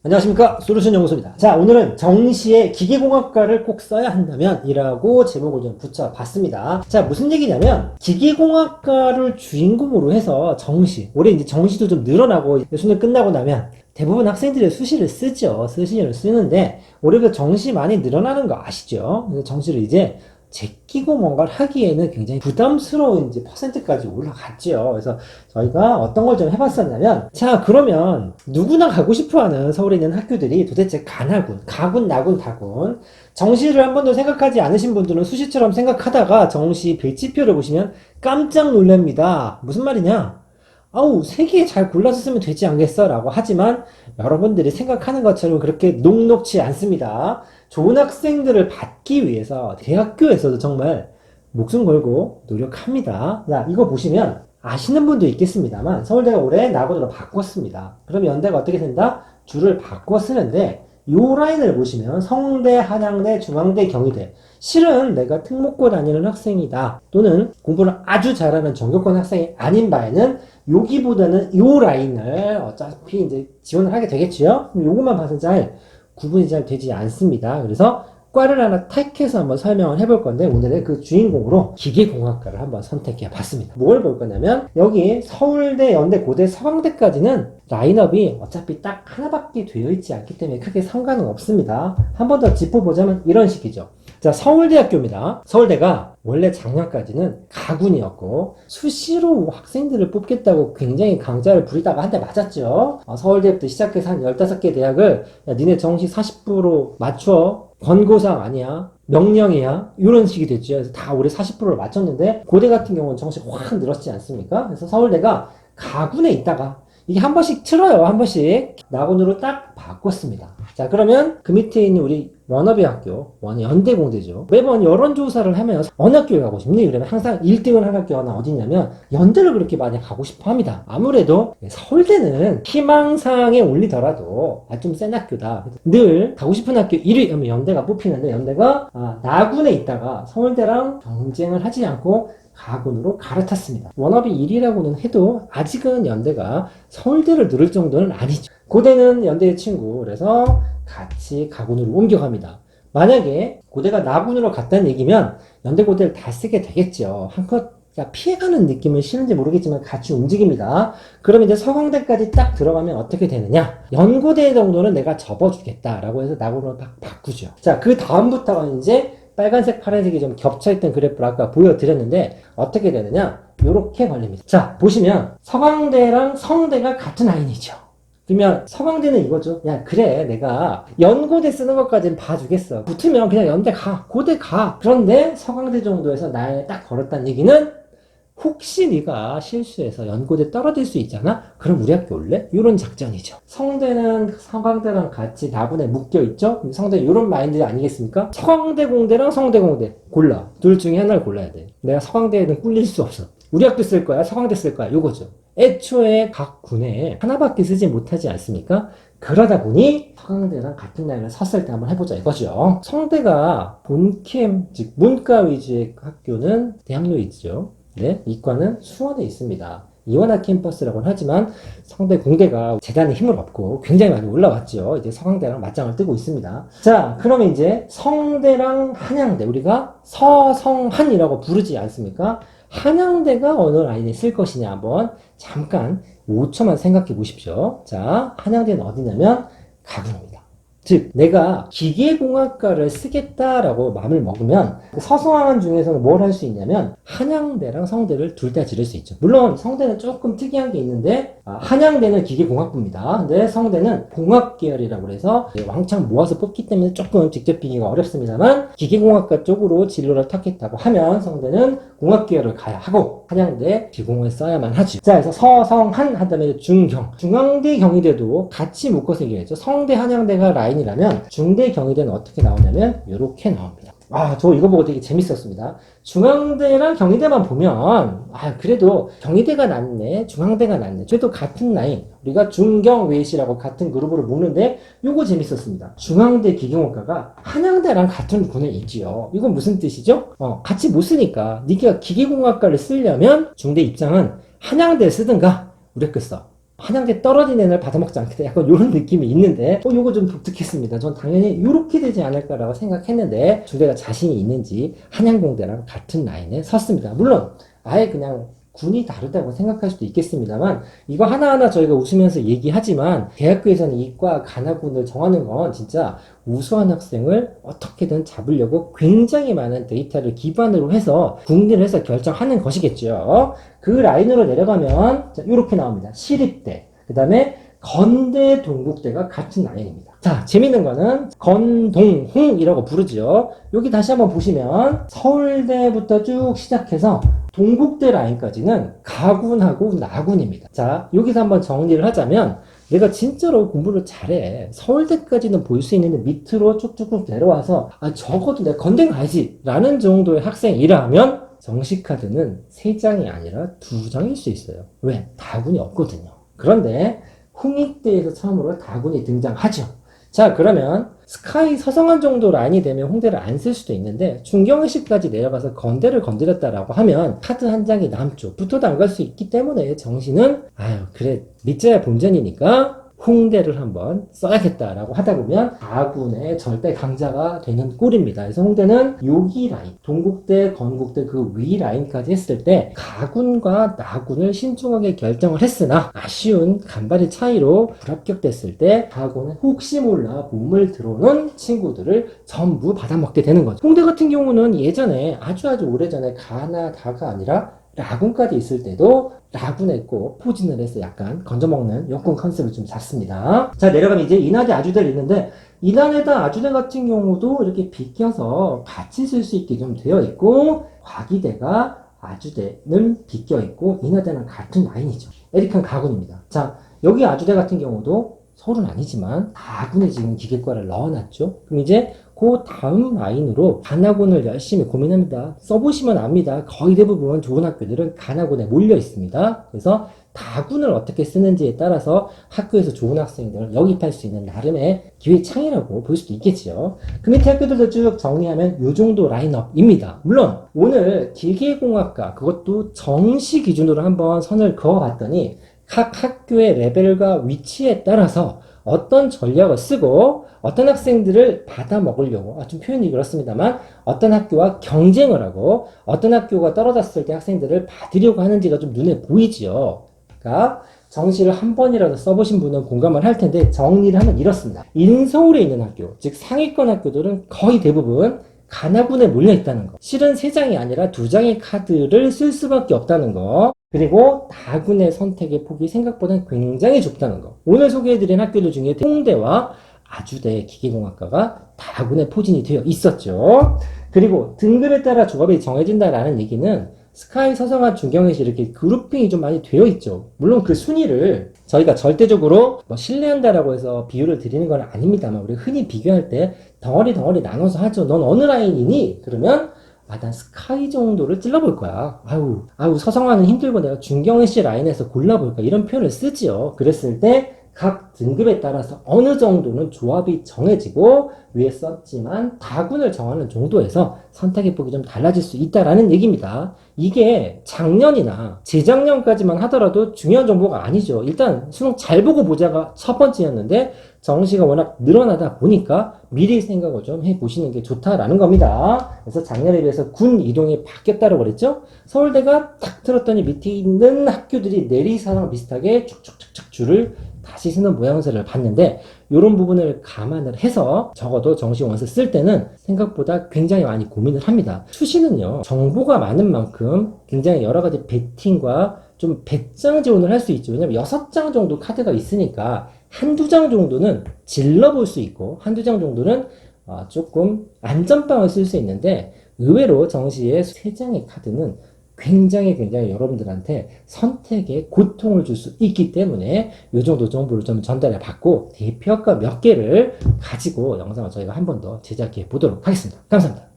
안녕하십니까, 솔루션 연구소입니다. 자, 오늘은 정시에 기계공학과를 꼭 써야 한다면 이라고 제목을 좀 붙여봤습니다. 자, 무슨 얘기냐면 기계공학과를 주인공으로 해서 정시, 올해 이제 정시도 좀 늘어나고 수능 끝나고 나면 대부분 학생들이 수시를 쓰죠. 수시를 쓰는데 올해도 정시 많이 늘어나는 거 아시죠? 그래서 정시를 이제 제끼고 뭔가를 하기에는 굉장히 부담스러운 이제 퍼센트까지 올라갔죠. 그래서 저희가 어떤 걸 좀 해봤었냐면, 자, 그러면 누구나 가고 싶어 하는 서울에 있는 학교들이 도대체 가나군, 가군, 나군, 다군, 정시를 한 번도 생각하지 않으신 분들은 수시처럼 생각하다가 정시 배치표를 보시면 깜짝 놀랍니다. 무슨 말이냐? 아우, 세 개 잘 골라서 쓰면 되지 않겠어? 라고 하지만 여러분들이 생각하는 것처럼 그렇게 녹록지 않습니다. 좋은 학생들을 받기 위해서 대학교에서도 정말 목숨 걸고 노력합니다. 자, 이거 보시면 아시는 분도 있겠습니다만 서울대가 올해 낙원으로 바꿨습니다. 그럼 연대가 어떻게 된다? 줄을 바꿔 쓰는데 요 라인을 보시면 성대, 한양대, 중앙대, 경희대. 실은 내가 특목고 다니는 학생이다 또는 공부를 아주 잘하는 전교권 학생이 아닌 바에는 여기보다는 요 라인을 어차피 이제 지원을 하게 되겠지요. 요것만 봐서 잘 구분이 잘 되지 않습니다. 그래서 과를 하나 택해서 한번 설명을 해볼 건데 오늘의 그 주인공으로 기계공학과를 한번 선택해 봤습니다. 뭘 볼 거냐면 여기 서울대, 연대, 고대, 서강대까지는 라인업이 어차피 딱 하나밖에 되어 있지 않기 때문에 크게 상관은 없습니다. 한 번 더 짚어보자면 이런 식이죠. 자, 서울대학교입니다. 서울대가 원래 작년까지는 가군이었고 수시로 학생들을 뽑겠다고 굉장히 강좌를 부리다가 한 대 맞았죠. 서울대부터 시작해서 한 15개 대학을 야, 니네 정시 40% 맞춰. 권고사항 아니야. 명령이야. 이런 식이 됐죠. 그래서 다 올해 40%를 맞췄는데 고대 같은 경우는 정시 확 늘었지 않습니까? 그래서 서울대가 가군에 있다가 이게 한 번씩 틀어요. 한 번씩 낙원으로 딱 바꿨습니다. 자, 그러면 그 밑에 있는 우리 워너비 학교, 연대공대죠. 매번 여론조사를 하면 어느 학교에 가고 싶니? 그러면 항상 1등을 한 학교가 어디냐면 연대를 그렇게 많이 가고 싶어 합니다. 아무래도 서울대는 희망사항에 올리더라도 좀 센 학교다. 늘 가고 싶은 학교 1위 하면 연대가 뽑히는데 연대가 나군에 있다가 서울대랑 경쟁을 하지 않고 가군으로 갈아탔습니다. 워너비 1위라고는 해도 아직은 연대가 서울대를 누를 정도는 아니죠. 고대는 연대의 친구, 그래서 같이 가군으로 옮겨갑니다. 만약에 고대가 나군으로 갔다는 얘기면 연대 고대를 다 쓰게 되겠죠. 한껏 피해가는 느낌은 싫은지 모르겠지만 같이 움직입니다. 그럼 이제 서강대까지 딱 들어가면 어떻게 되느냐? 연고대 정도는 내가 접어주겠다라고 해서 나군으로 바꾸죠. 자, 그 다음부터는 이제 빨간색, 파란색이 좀 겹쳐있던 그래프를 아까 보여드렸는데 어떻게 되느냐? 요렇게 걸립니다. 자, 보시면 서강대랑 성대가 같은 라인이죠. 그러면 서강대는 이거죠. 야, 그래, 내가 연고대 쓰는 것까지는 봐주겠어. 붙으면 그냥 연대 가, 고대 가. 그런데 서강대 정도에서 나에 딱 걸었다는 얘기는 혹시 네가 실수해서 연고대 떨어질 수 있잖아? 그럼 우리 학교 올래? 이런 작전이죠. 성대는 서강대랑 같이 나군에 묶여있죠? 성대 이런 마인드 아니겠습니까? 서강대 공대랑 성대 공대 골라. 둘 중에 하나를 골라야 돼. 내가 서강대에는 꿀릴 수 없어. 우리 학교 쓸 거야? 서강대 쓸 거야? 요거죠. 애초에 각 군에 하나밖에 쓰지 못하지 않습니까? 그러다 보니 서강대랑 같은 라인을 섰을 때 한번 해보자 이거죠. 성대가 본캠, 즉 문과 위주의 학교는 대학로에 있죠. 네, 이과는 수원에 있습니다. 이원화 캠퍼스라고는 하지만 성대 공대가 재단에 힘을 얻고 굉장히 많이 올라왔죠. 이제 서강대랑 맞짱을 뜨고 있습니다. 자, 그러면 이제 성대랑 한양대, 우리가 서성한이라고 부르지 않습니까? 한양대가 어느 라인에 쓸 것이냐 한번 잠깐 5초만 생각해 보십시오. 자, 한양대는 어디냐면 가군입니다. 즉 내가 기계공학과를 쓰겠다라고 마음을 먹으면 서성한 중에서는 뭘 할 수 있냐면 한양대랑 성대를 둘 다 지를 수 있죠. 물론 성대는 조금 특이한 게 있는데 한양대는 기계공학부입니다. 근데 성대는 공학계열이라고 해서 왕창 모아서 뽑기 때문에 조금 직접 비기가 어렵습니다만 기계공학과 쪽으로 진로를 택했다고 하면 성대는 공학계열을 가야 하고 한양대 기공을 써야만 하죠. 자, 그래서 서성한 한 다음에 중앙대 경희대도 같이 묶어서 얘기했죠. 성대 한양대가 라인이라면 중대 경희대는 어떻게 나오냐면 이렇게 나옵니다. 저 이거 보고 되게 재밌었습니다. 중앙대랑 경희대만 보면 그래도 경희대가 낫네, 중앙대가 낫네. 그래도 같은 라인, 우리가 중경외시라고 같은 그룹으로 묶는데 요거 재밌었습니다. 중앙대 기계공학과가 한양대랑 같은 군에 있지요. 이건 무슨 뜻이죠? 같이 못 쓰니까 네가 기계공학과를 쓰려면 중대 입장은 한양대 쓰든가 우리 학교 써. 한양대 떨어진 애를 받아먹지 않겠다. 약간 이런 느낌이 있는데, 요거 좀 독특했습니다. 전 당연히 이렇게 되지 않을까라고 생각했는데, 중대가 자신이 있는지 한양공대랑 같은 라인에 섰습니다. 물론, 아예 그냥 군이 다르다고 생각할 수도 있겠습니다만, 이거 하나하나 저희가 웃으면서 얘기하지만, 대학교에서는 이과 간호군을 정하는 건 진짜 우수한 학생을 어떻게든 잡으려고 굉장히 많은 데이터를 기반으로 해서 궁리를 해서 결정하는 것이겠죠. 그 라인으로 내려가면 이렇게 나옵니다. 시립대, 그 다음에 건대, 동국대가 같은 라인입니다. 자, 재밌는 거는 건동홍이라고 부르죠. 여기 다시 한번 보시면 서울대부터 쭉 시작해서 동국대 라인까지는 가군하고 나군입니다. 자, 여기서 한번 정리를 하자면, 내가 진짜로 공부를 잘해, 서울대까지는 볼 수 있는데 밑으로 쭉쭉쭉 내려와서 적어도 내가 건대 가야지 라는 정도의 학생이라면 정시카드는 3장이 아니라 2장일 수 있어요. 왜? 다군이 없거든요. 그런데 홍익대에서 처음으로 다군이 등장하죠. 자, 그러면 스카이 서성한 정도 라인이 되면 홍대를 안 쓸 수도 있는데, 중경시까지 내려가서 건대를 건드렸다라고 하면 카드 한 장이 남죠. 붙어도 안 갈 수 있기 때문에 정시는 그래, 밑자야 본전이니까 홍대를 한번 써야겠다라고 하다 보면 가군의 절대 강자가 되는 꼴입니다. 그래서 홍대는 여기 라인, 동국대, 건국대 그 위 라인까지 했을 때 가군과 나군을 신중하게 결정을 했으나, 아쉬운 간발의 차이로 불합격됐을 때 가군은 혹시 몰라 몸을 들어오는 친구들을 전부 받아먹게 되는 거죠. 홍대 같은 경우는 예전에 아주 오래전에 가나 다가 아니라 라군까지 있을 때도 라군에 꼭 포진을 해서 약간 건져먹는 역군 컨셉을 좀 잡습니다. 자, 내려가면 이제 인하대 아주대를 있는데, 인하대다 아주대 같은 경우도 이렇게 비껴서 같이 쓸 수 있게 좀 되어 있고, 과기대가 아주대는 비껴 있고, 인하대는 같은 라인이죠. 에릭한 가군입니다. 자, 여기 아주대 같은 경우도 서울은 아니지만 다군에 지금 기계과를 넣어놨죠. 그럼 이제 그 다음 라인으로 간하군을 열심히 고민합니다. 써보시면 압니다. 거의 대부분 좋은 학교들은 간하군에 몰려 있습니다. 그래서 다군을 어떻게 쓰는지에 따라서 학교에서 좋은 학생들을 영입할 수 있는 나름의 기회창이라고 볼 수도 있겠죠. 그 밑에 학교들도 쭉 정리하면 이 정도 라인업입니다. 물론 오늘 기계공학과, 그것도 정시 기준으로 한번 선을 그어봤더니 각 학교의 레벨과 위치에 따라서 어떤 전략을 쓰고 어떤 학생들을 받아 먹으려고, 좀 표현이 그렇습니다만, 어떤 학교와 경쟁을 하고 어떤 학교가 떨어졌을 때 학생들을 받으려고 하는지가 좀 눈에 보이죠. 그러니까 정시를 한 번이라도 써보신 분은 공감을 할 텐데, 정리를 하면 이렇습니다. 인서울에 있는 학교, 즉 상위권 학교들은 거의 대부분 간하군에 몰려 있다는 거. 실은 3장이 아니라 2장의 카드를 쓸 수밖에 없다는 거. 그리고 다군의 선택의 폭이 생각보다 굉장히 좁다는 거. 오늘 소개해드린 학교들 중에 홍대와 아주대 기계공학과가 다군의 포진이 되어 있었죠. 그리고 등급에 따라 조합이 정해진다라는 얘기는 스카이, 서성한, 중경에서 이렇게 그룹핑이 좀 많이 되어 있죠. 물론 그 순위를 저희가 절대적으로 신뢰한다라고 해서 비율을 드리는 건 아닙니다만, 우리 흔히 비교할 때 덩어리 나눠서 하죠. 넌 어느 라인이니? 그러면 난 스카이 정도를 찔러볼 거야. 서성화는 힘들고 내가 중경시 라인에서 골라볼까, 이런 표현을 쓰지요. 그랬을 때 각 등급에 따라서 어느 정도는 조합이 정해지고, 위에 썼지만 다군을 정하는 정도에서 선택의 폭이 좀 달라질 수 있다라는 얘기입니다. 이게 작년이나 재작년까지만 하더라도 중요한 정보가 아니죠. 일단 수능 잘 보고 보자가 첫 번째였는데, 정시가 워낙 늘어나다 보니까 미리 생각을 좀 해보시는 게 좋다라는 겁니다. 그래서 작년에 비해서 군 이동이 바뀌었다고 그랬죠. 서울대가 딱 들었더니 밑에 있는 학교들이 내리사랑 비슷하게 쭉쭉쭉쭉 줄을 다시 쓰는 모양새를 봤는데, 이런 부분을 감안을 해서 적어도 정시 원서 쓸 때는 생각보다 굉장히 많이 고민을 합니다. 수시는요, 정보가 많은 만큼 굉장히 여러 가지 베팅과 좀 배짱 지원을 할 수 있죠. 왜냐면 6장 정도 카드가 있으니까 한두 장 정도는 질러볼 수 있고, 한두 장 정도는 조금 안전빵을 쓸 수 있는데, 의외로 정시의 3장의 카드는 굉장히 여러분들한테 선택에 고통을 줄 수 있기 때문에 이 정도 정보를 좀 전달해 받고, 대표학과 몇 개를 가지고 영상을 저희가 한 번 더 제작해 보도록 하겠습니다. 감사합니다.